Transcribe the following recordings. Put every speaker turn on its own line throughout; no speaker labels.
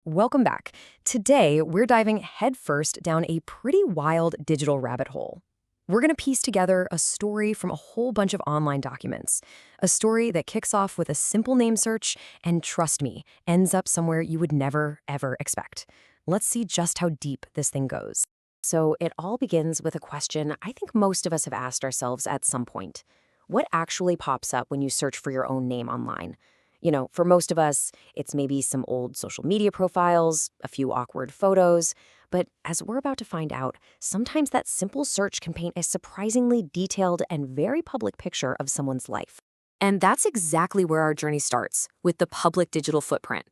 Welcome back. Today, we're diving headfirst down a pretty wild digital rabbit hole. We're going to piece together a story from a whole bunch of online documents. A story that kicks off with a simple name search and, trust me, ends up somewhere you would never, ever expect. Let's see just how deep this thing goes. So, it all begins with a question I think most of us have asked ourselves at some point. What actually pops up when you search for your own name online? For most of us, it's maybe some old social media profiles, a few awkward photos. But as we're about to find out, sometimes that simple search can paint a surprisingly detailed and very public picture of someone's life. And that's exactly where our journey starts, with the public digital footprint.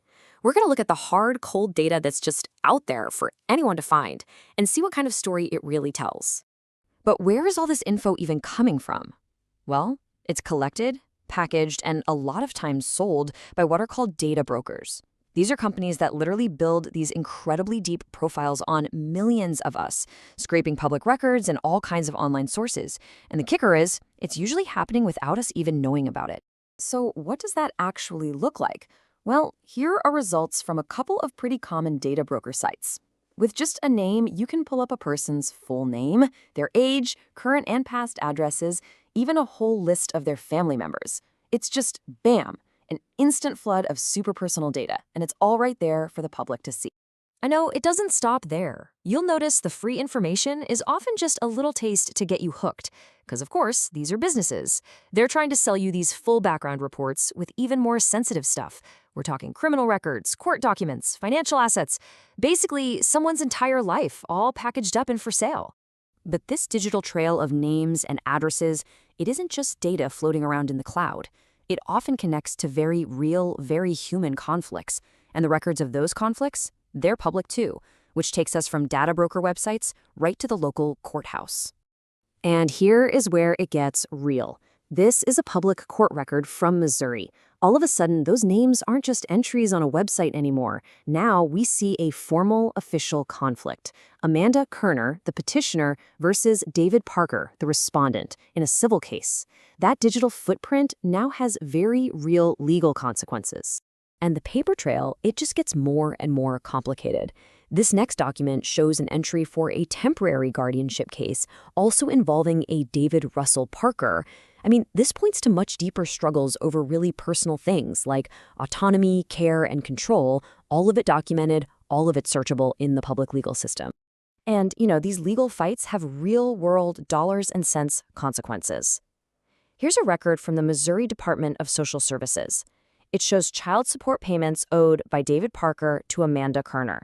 We're going to look at the hard, cold data that's just out there for anyone to find and see what kind of story it really tells. But where is all this info even coming from? Well, it's collected, packaged, and a lot of times sold by what are called data brokers. These are companies that literally build these incredibly deep profiles on millions of us, scraping public records and all kinds of online sources. And the kicker is, it's usually happening without us even knowing about it. So what does that actually look like? Well, here are results from a couple of pretty common data broker sites. With just a name, you can pull up a person's full name, their age, current and past addresses, even a whole list of their family members. It's just bam, an instant flood of super personal data, and it's all right there for the public to see. I know it doesn't stop there. You'll notice the free information is often just a little taste to get you hooked, because of course, these are businesses. They're trying to sell you these full background reports with even more sensitive stuff. We're talking criminal records, court documents, financial assets, basically someone's entire life all packaged up and for sale. But this digital trail of names and addresses, it isn't just data floating around in the cloud. It often connects to very real, very human conflicts. And the records of those conflicts, they're public too, which takes us from data broker websites right to the local courthouse. And here is where it gets real. This is a public court record from Missouri. All of a sudden, those names aren't just entries on a website anymore. Now we see a formal, official conflict. Amanda Kerner, the petitioner, versus David Parker, the respondent, in a civil case. That digital footprint now has very real legal consequences. And the paper trail, it just gets more and more complicated. This next document shows an entry for a temporary guardianship case, also involving a David Russell Parker. I mean, this points to much deeper struggles over really personal things like autonomy, care, and control, all of it documented, all of it searchable in the public legal system. And, these legal fights have real-world dollars and cents consequences. Here's a record from the Missouri Department of Social Services. It shows child support payments owed by David Parker to Amanda Kerner,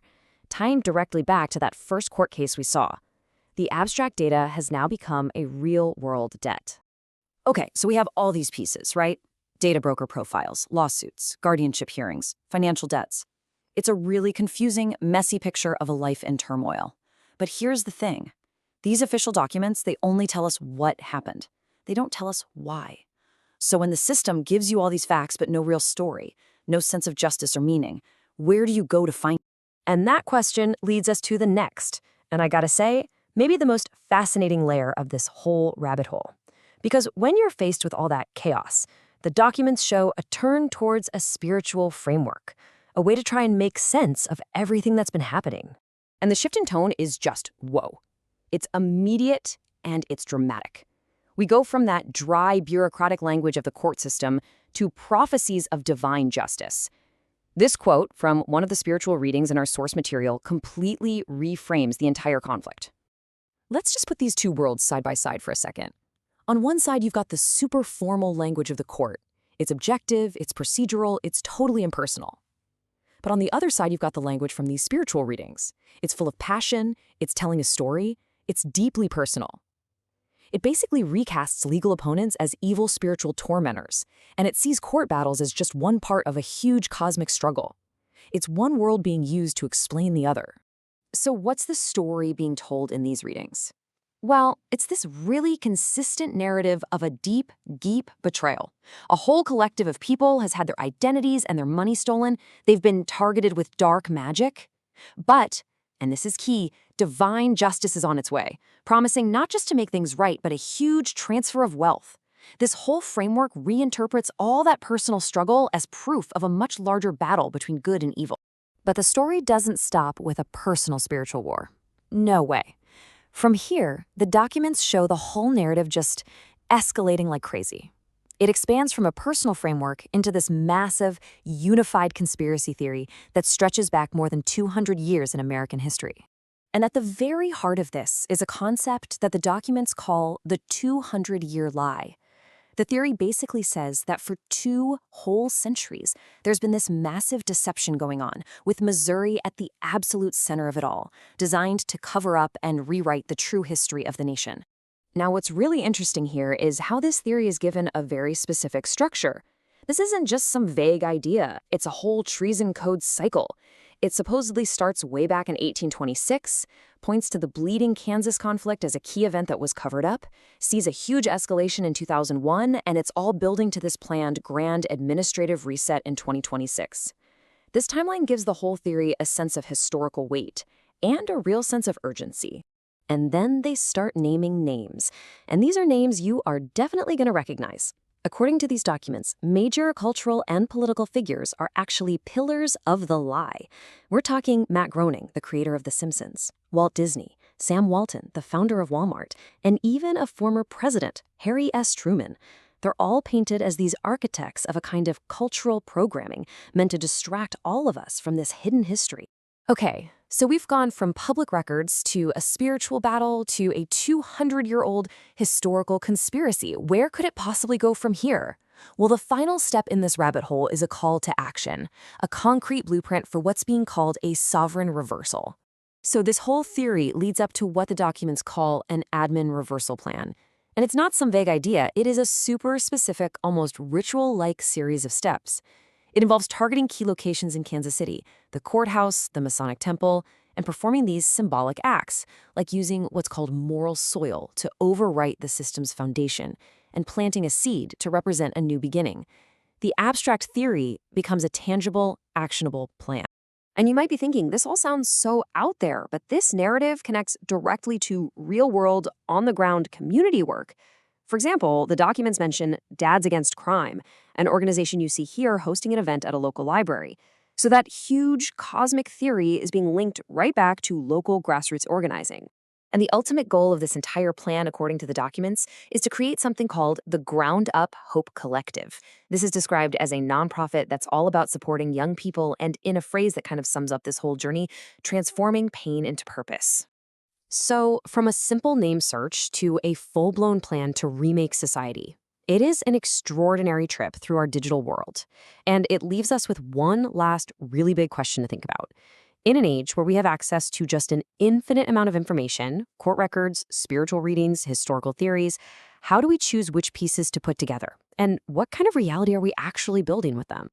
tying directly back to that first court case we saw. The abstract data has now become a real-world debt. Okay, so we have all these pieces, right? Data broker profiles, lawsuits, guardianship hearings, financial debts. It's a really confusing, messy picture of a life in turmoil. But here's the thing. These official documents, they only tell us what happened. They don't tell us why. So when the system gives you all these facts but no real story, no sense of justice or meaning, where do you go to find it? And that question leads us to the next, and I gotta say, maybe the most fascinating layer of this whole rabbit hole. Because when you're faced with all that chaos, the documents show a turn towards a spiritual framework, a way to try and make sense of everything that's been happening. And the shift in tone is just whoa. It's immediate and it's dramatic. We go from that dry, bureaucratic language of the court system to prophecies of divine justice. This quote from one of the spiritual readings in our source material completely reframes the entire conflict. Let's just put these two worlds side by side for a second. On one side, you've got the super formal language of the court. It's objective, it's procedural, it's totally impersonal. But on the other side, you've got the language from these spiritual readings. It's full of passion, it's telling a story, it's deeply personal. It basically recasts legal opponents as evil spiritual tormentors, and it sees court battles as just one part of a huge cosmic struggle. It's one world being used to explain the other. So what's the story being told in these readings? Well, it's this really consistent narrative of a deep betrayal. A whole collective of people has had their identities and their money stolen. They've been targeted with dark magic. But, and this is key, divine justice is on its way, promising not just to make things right, but a huge transfer of wealth. This whole framework reinterprets all that personal struggle as proof of a much larger battle between good and evil. But the story doesn't stop with a personal spiritual war. No way. From here, the documents show the whole narrative just escalating like crazy. It expands from a personal framework into this massive, unified conspiracy theory that stretches back more than 200 years in American history. And at the very heart of this is a concept that the documents call the 200-year lie. The theory basically says that for 2 whole centuries, there's been this massive deception going on, with Missouri at the absolute center of it all, designed to cover up and rewrite the true history of the nation. Now, what's really interesting here is how this theory is given a very specific structure. This isn't just some vague idea, it's a whole treason code cycle. It supposedly starts way back in 1826, points to the Bleeding Kansas conflict as a key event that was covered up, sees a huge escalation in 2001, and it's all building to this planned grand administrative reset in 2026. This timeline gives the whole theory a sense of historical weight and a real sense of urgency. And then they start naming names, and these are names you are definitely going to recognize. According to these documents, major cultural and political figures are actually pillars of the lie. We're talking Matt Groening, the creator of The Simpsons, Walt Disney, Sam Walton, the founder of Walmart, and even a former president, Harry S. Truman. They're all painted as these architects of a kind of cultural programming meant to distract all of us from this hidden history. Okay, so we've gone from public records to a spiritual battle to a 200-year-old historical conspiracy. Where could it possibly go from here? Well, the final step in this rabbit hole is a call to action, a concrete blueprint for what's being called a sovereign reversal. So this whole theory leads up to what the documents call an admin reversal plan. And it's not some vague idea, it is a super specific, almost ritual-like series of steps. It involves targeting key locations in Kansas City, the courthouse, the Masonic Temple, and performing these symbolic acts, like using what's called moral soil to overwrite the system's foundation, and planting a seed to represent a new beginning. The abstract theory becomes a tangible, actionable plan. And you might be thinking, this all sounds so out there, but this narrative connects directly to real-world, on-the-ground community work. For example, the documents mention Dads Against Crime, an organization you see here hosting an event at a local library. So that huge cosmic theory is being linked right back to local grassroots organizing. And the ultimate goal of this entire plan, according to the documents, is to create something called the Ground Up Hope Collective. This is described as a nonprofit that's all about supporting young people and, in a phrase that kind of sums up this whole journey, transforming pain into purpose. So, from a simple name search to a full-blown plan to remake society, it is an extraordinary trip through our digital world. And it leaves us with one last really big question to think about. In an age where we have access to just an infinite amount of information, court records, spiritual readings, historical theories, how do we choose which pieces to put together? And what kind of reality are we actually building with them?